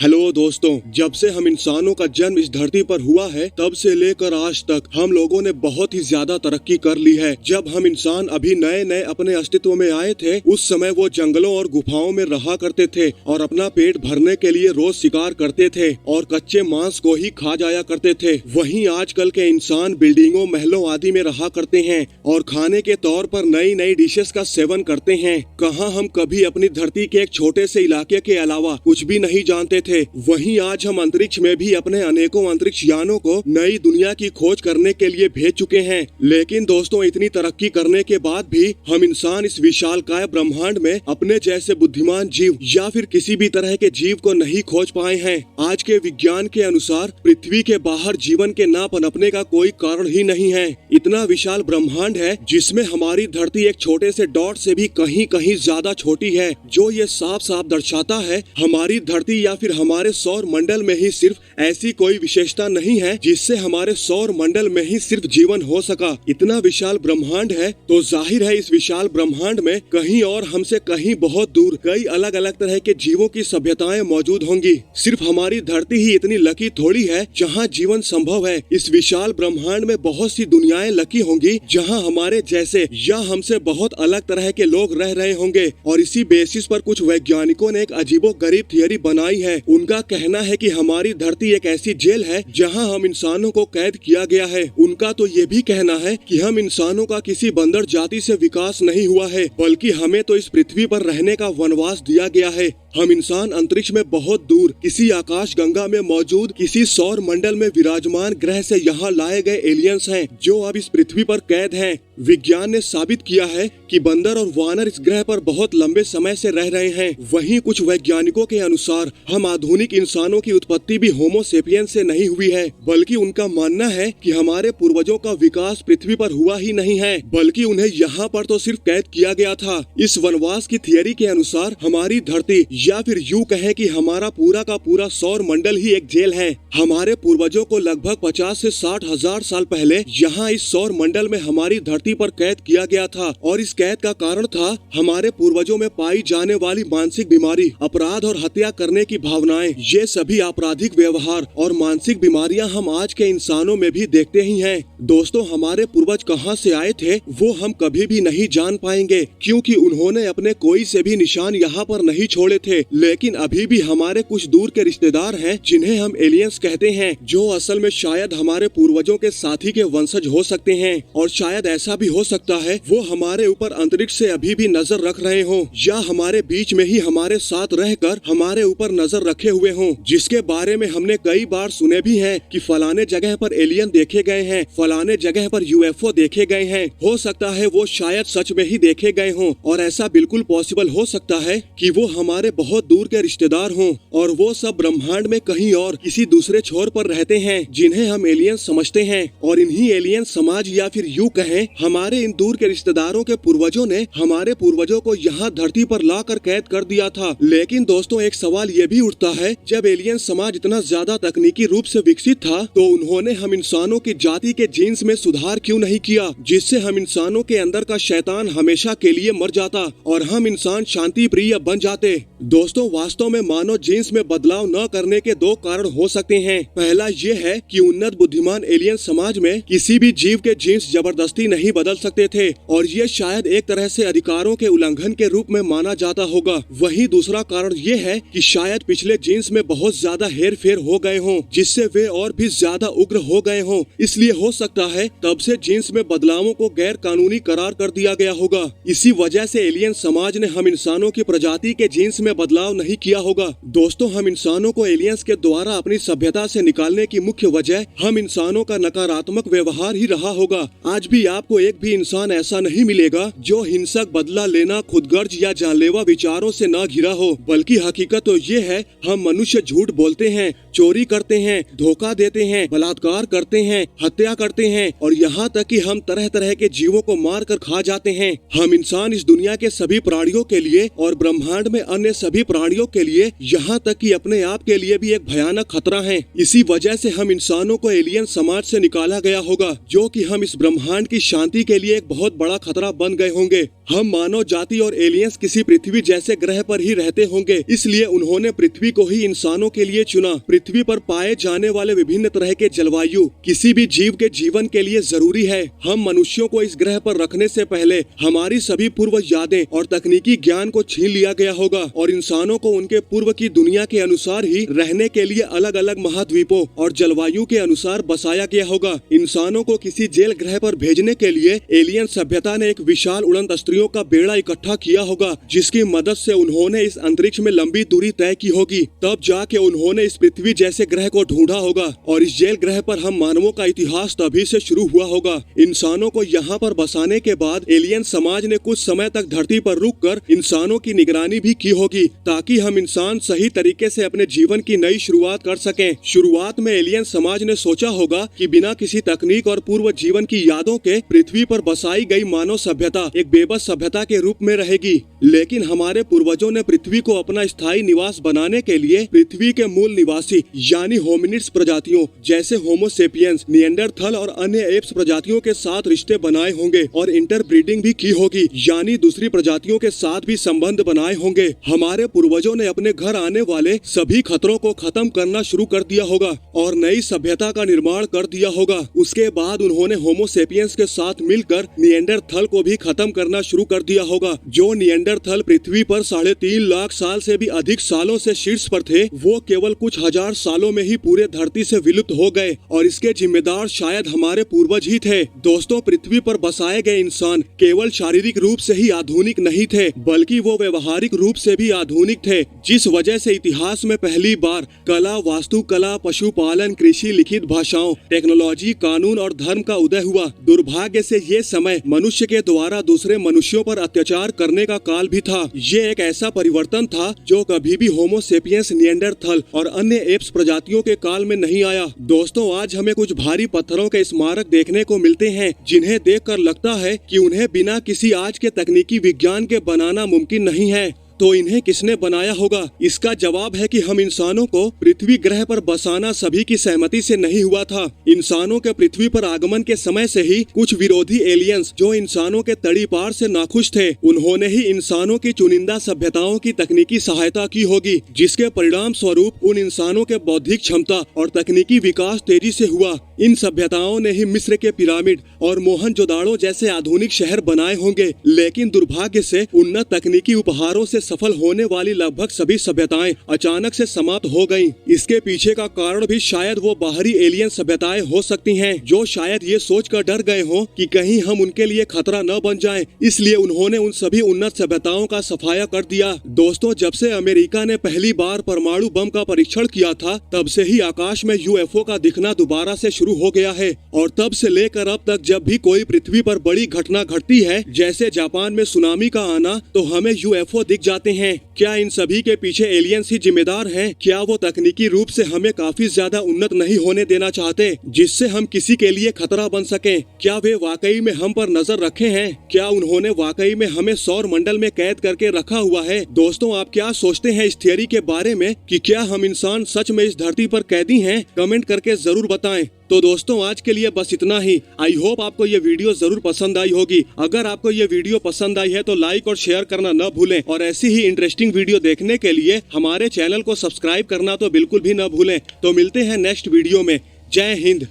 Hello दोस्तों, जब से हम इंसानों का जन्म इस धरती पर हुआ है तब से लेकर आज तक हम लोगों ने बहुत ही ज्यादा तरक्की कर ली है। जब हम इंसान अभी नए नए अपने अस्तित्व में आए थे उस समय वो जंगलों और गुफाओं में रहा करते थे और अपना पेट भरने के लिए रोज शिकार करते थे और कच्चे मांस को ही खा जाया करते थे। वहीं आजकल के इंसान बिल्डिंगों, महलों आदि में रहा करते हैं और खाने के तौर पर नई नई डिशेस का सेवन करते हैं। कहाँ हम कभी अपनी धरती के एक छोटे से इलाके के अलावा कुछ भी नहीं जानते थे। वहीं आज हम अंतरिक्ष में भी अपने अनेकों अंतरिक्ष यानों को नई दुनिया की खोज करने के लिए भेज चुके हैं। लेकिन दोस्तों, इतनी तरक्की करने के बाद भी हम इंसान इस विशालकाय ब्रह्मांड में अपने जैसे बुद्धिमान जीव या फिर किसी भी तरह के जीव को नहीं खोज पाए हैं। आज के विज्ञान के अनुसार पृथ्वी के बाहर जीवन के ना पनपने का कोई कारण ही नहीं है। इतना विशाल ब्रह्मांड है जिसमें हमारी धरती एक छोटे से डॉट से भी कहीं कहीं ज्यादा छोटी है, जो ये साफ साफ दर्शाता है हमारी धरती या फिर हमारे सौर मंडल में ही सिर्फ ऐसी कोई विशेषता नहीं है जिससे हमारे सौर मंडल में ही सिर्फ जीवन हो सका। इतना विशाल ब्रह्मांड है तो जाहिर है इस विशाल ब्रह्मांड में कहीं और हमसे कहीं बहुत दूर कई अलग अलग तरह के जीवों की सभ्यताएं मौजूद होंगी। सिर्फ हमारी धरती ही इतनी लकी थोड़ी है जहाँ जीवन संभव है। इस विशाल ब्रह्मांड में बहुत सी दुनियाएं लकी होंगी जहाँ हमारे जैसे या हमसे बहुत अलग तरह के लोग रह रहे होंगे। और इसी बेसिस पर कुछ वैज्ञानिकों ने एक अजीबोगरीब थियरी बनाई है। उनका कहना है कि हमारी धरती एक ऐसी जेल है जहां हम इंसानों को कैद किया गया है। उनका तो ये भी कहना है कि हम इंसानों का किसी बंदर जाति से विकास नहीं हुआ है, बल्कि हमें तो इस पृथ्वी पर रहने का वनवास दिया गया है। हम इंसान अंतरिक्ष में बहुत दूर किसी आकाश गंगा में मौजूद किसी सौर मंडल में विराजमान ग्रह से यहाँ लाए गए एलियंस हैं जो अब इस पृथ्वी पर कैद हैं। विज्ञान ने साबित किया है कि बंदर और वानर इस ग्रह पर बहुत लंबे समय से रह रहे हैं। वहीं कुछ वैज्ञानिकों के अनुसार हम आधुनिक इंसानों की उत्पत्ति भी होमो सेपियंस से नहीं हुई है, बल्कि उनका मानना है कि हमारे पूर्वजों का विकास पृथ्वी पर हुआ ही नहीं है, बल्कि उन्हें यहाँ पर तो सिर्फ कैद किया गया था। इस वनवास की थियरी के अनुसार हमारी धरती या फिर यूं कहें कि हमारा पूरा का पूरा सौर मंडल ही एक जेल है। हमारे पूर्वजों को लगभग 50 से 60 हजार साल पहले यहाँ इस सौर मंडल में हमारी धरती पर कैद किया गया था और इस कैद का कारण था हमारे पूर्वजों में पाई जाने वाली मानसिक बीमारी, अपराध और हत्या करने की भावनाएं। ये सभी आपराधिक व्यवहार और मानसिक बीमारियां हम आज के इंसानों में भी देखते ही हैं। दोस्तों, हमारे पूर्वज कहां से आए थे वो हम कभी भी नहीं जान पाएंगे, क्योंकि उन्होंने अपने कोई से भी निशान यहाँ पर नहीं छोड़े थे। लेकिन अभी भी हमारे कुछ दूर के रिश्तेदार हैं जिन्हें हम एलियंस कहते हैं, जो असल में शायद हमारे पूर्वजों के साथी के वंशज हो सकते हैं। और शायद ऐसा भी हो सकता है वो हमारे ऊपर अंतरिक्ष से अभी भी नजर रख रहे हों या हमारे बीच में ही हमारे साथ रहकर हमारे ऊपर नजर रखे हुए हों, जिसके बारे में हमने कई बार सुने भी हैं कि फलाने जगह पर एलियन देखे गए हैं, फलाने जगह पर यूएफओ देखे गए हैं। हो सकता है वो शायद सच में ही देखे गए हों और ऐसा बिल्कुल पॉसिबल हो सकता है कि वो हमारे बहुत दूर के रिश्तेदार हों और वो सब ब्रह्मांड में कहीं और किसी दूसरे छोर पर रहते हैं जिन्हें हम एलियन समझते हैं। और इन्हीं एलियन समाज या फिर यूं कहें हमारे इन दूर के रिश्तेदारों के पूर्वजों ने हमारे पूर्वजों को यहाँ धरती पर लाकर कैद कर दिया था। लेकिन दोस्तों, एक सवाल ये भी उठता है, जब एलियन समाज इतना ज्यादा तकनीकी रूप से विकसित था तो उन्होंने हम इंसानों की जाति के जीन्स में सुधार क्यों नहीं किया, जिससे हम इंसानों के अंदर का शैतान हमेशा के लिए मर जाता और हम इंसान शांति प्रिय बन जाते। दोस्तों, वास्तव में मानव जीन्स में बदलाव न करने के दो कारण हो सकते हैं। पहला ये है कि उन्नत बुद्धिमान एलियन समाज में किसी भी जीव के जीन्स जबरदस्ती नहीं बदल सकते थे और ये शायद एक तरह से अधिकारों के उल्लंघन के रूप में माना जाता होगा। वहीं दूसरा कारण ये है कि शायद पिछले जीन्स में बहुत ज्यादा हेर फेर हो गए हों, जिससे वे और भी ज्यादा उग्र हो गए हों। इसलिए हो सकता है तब से जीन्स में बदलावों को गैर कानूनी करार कर दिया गया होगा। इसी वजह से एलियन समाज ने हम इंसानों की प्रजाति के जीन्स में बदलाव नहीं किया होगा। दोस्तों, हम इंसानों को एलियंस के द्वारा अपनी सभ्यता से निकालने की मुख्य वजह हम इंसानों का नकारात्मक व्यवहार ही रहा होगा। आज भी आपको एक भी इंसान ऐसा नहीं मिलेगा जो हिंसक, बदला लेना, खुदगर्ज या जानलेवा विचारों से न घिरा हो, बल्कि हकीकत तो ये है हम मनुष्य झूठ बोलते हैं, चोरी करते हैं, धोखा देते हैं, बलात्कार करते हैं, हत्या करते हैं और यहाँ तक कि हम तरह तरह के जीवों को मार कर खा जाते हैं। हम इंसान इस दुनिया के सभी प्राणियों के लिए और ब्रह्मांड में अन्य सभी प्राणियों के लिए, यहाँ तक कि अपने आप के लिए भी एक भयानक खतरा है। इसी वजह से हम इंसानों को एलियन समाज से निकाला गया होगा, जो कि हम इस ब्रह्मांड की शांति के लिए एक बहुत बड़ा खतरा बन गए होंगे। हम मानव जाति और एलियंस किसी पृथ्वी जैसे ग्रह पर ही रहते होंगे, इसलिए उन्होंने पृथ्वी को ही इंसानों के लिए चुना। पृथ्वी पर पाए जाने वाले विभिन्न तरह के जलवायु किसी भी जीव के जीवन के लिए जरूरी है। हम मनुष्यों को इस ग्रह पर रखने से पहले हमारी सभी पूर्व यादें और तकनीकी ज्ञान को छीन लिया गया होगा और इंसानों को उनके पूर्व की दुनिया के अनुसार ही रहने के लिए अलग अलग महाद्वीपों और जलवायु के अनुसार बसाया गया होगा। इंसानों को किसी जेल ग्रह पर भेजने के लिए एलियन सभ्यता ने एक विशाल उड़नतस्त्रियों का बेड़ा इकट्ठा किया होगा, जिसकी मदद से उन्होंने इस अंतरिक्ष में लंबी दूरी तय की होगी। तब जाके उन्होंने इस पृथ्वी जैसे ग्रह को ढूंढा होगा और इस जेल ग्रह पर हम मानवों का इतिहास तभी से शुरू हुआ होगा। इंसानों को यहाँ पर बसाने के बाद एलियन समाज ने कुछ समय तक धरती पर रुककर इंसानों की निगरानी भी की होगी, ताकि हम इंसान सही तरीके से अपने जीवन की नई शुरुआत कर सकें। शुरुआत में एलियन समाज ने सोचा होगा कि बिना किसी तकनीक और पूर्व जीवन की यादों के पृथ्वी पर बसाई गई मानव सभ्यता एक बेबस सभ्यता के रूप में रहेगी। लेकिन हमारे पूर्वजों ने पृथ्वी को अपना स्थायी निवास बनाने के लिए पृथ्वी के मूल निवासी यानी होमिनिड्स प्रजातियों जैसे होमो सेपियंस, निएंडरथल और अन्य एप्स प्रजातियों के साथ रिश्ते बनाए होंगे और इंटरब्रीडिंग भी की होगी, यानी दूसरी प्रजातियों के साथ भी संबंध बनाए होंगे। हमारे पूर्वजों ने अपने घर आने वाले सभी खतरों को खत्म करना शुरू कर दिया होगा और नई सभ्यता का निर्माण कर दिया होगा। उसके बाद उन्होंने होमो सेपियंस के साथ मिलकर निएंडरथल को भी खत्म करना शुरू कर दिया होगा। जो निएंडरथल पृथ्वी पर 3.5 लाख साल से भी अधिक सालों से शीर्ष पर थे, वो केवल कुछ हजार सालों में ही पूरे धरती से विलुप्त हो गए और इसके जिम्मेदार शायद हमारे पूर्वज ही थे। दोस्तों, पृथ्वी पर बसाए गए इंसान केवल शारीरिक रूप से ही आधुनिक नहीं थे, बल्कि वो व्यवहारिक रूप से भी आधुनिक थे, जिस वजह से इतिहास में पहली बार कला, वास्तुकला, पशुपालन, कृषि, लिखित भाषाओं, टेक्नोलॉजी, कानून और धर्म का उदय हुआ। दुर्भाग्य से ये समय मनुष्य के द्वारा दूसरे मनुष्यों पर अत्याचार करने का काल भी था। ये एक ऐसा परिवर्तन था जो कभी भी होमो सेपियंस, निएंडरथल और अन्य एप्स प्रजातियों के काल में नहीं आया। दोस्तों, आज हमें कुछ भारी पत्थरों के स्मारक देखने को मिलते हैं, जिन्हें देखकर लगता है कि उन्हें बिना किसी आज के तकनीकी विज्ञान के बनाना मुमकिन नहीं है। तो इन्हें किसने बनाया होगा? इसका जवाब है कि हम इंसानों को पृथ्वी ग्रह पर बसाना सभी की सहमति से नहीं हुआ था। इंसानों के पृथ्वी पर आगमन के समय से ही कुछ विरोधी एलियंस जो इंसानों के तड़ीपार से नाखुश थे, उन्होंने ही इंसानों की चुनिंदा सभ्यताओं की तकनीकी सहायता की होगी, जिसके परिणाम स्वरूप उन इंसानों के बौद्धिक क्षमता और तकनीकी विकास तेजी से हुआ। इन सभ्यताओं ने ही मिस्र के पिरामिड और मोहनजोदाड़ो जैसे आधुनिक शहर बनाए होंगे, लेकिन दुर्भाग्य से उन्नत तकनीकी उपहारों से सफल होने वाली लगभग सभी सभ्यताएं अचानक से समाप्त हो गईं। इसके पीछे का कारण भी शायद वो बाहरी एलियन सभ्यताएं हो सकती हैं, जो शायद ये सोचकर डर गए हों कि कहीं हम उनके लिए खतरा न बन जाएं, इसलिए उन्होंने उन सभी उन्नत सभ्यताओं का सफाया कर दिया। दोस्तों, जब से अमेरिका ने पहली बार परमाणु बम का परीक्षण किया था, तब से ही आकाश में यूएफओ का दिखना दोबारा से शुरू हो गया है और तब से लेकर अब तक जब भी कोई पृथ्वी पर बड़ी घटना घटती है, जैसे जापान में सुनामी का आना, तो हमें यूएफओ दिख जाते हैं। क्या इन सभी के पीछे एलियंस ही जिम्मेदार हैं? क्या वो तकनीकी रूप से हमें काफी ज्यादा उन्नत नहीं होने देना चाहते, जिससे हम किसी के लिए खतरा बन सकें? क्या वे वाकई में हम पर नजर रखे हैं? क्या उन्होंने वाकई में हमें सौर मंडल में कैद करके रखा हुआ है? दोस्तों, आप क्या सोचते हैं इस थियरी के बारे में कि क्या हम इंसान सच में इस धरती पर कैदी हैं? कमेंट करके जरूर बताएं। तो दोस्तों, आज के लिए बस इतना ही। आई होप आपको ये वीडियो जरूर पसंद आई होगी। अगर आपको ये वीडियो पसंद आई है तो लाइक और शेयर करना न भूलें और ऐसी ही इंटरेस्टिंग वीडियो देखने के लिए हमारे चैनल को सब्सक्राइब करना तो बिल्कुल भी न भूलें। तो मिलते हैं नेक्स्ट वीडियो में। जय हिंद।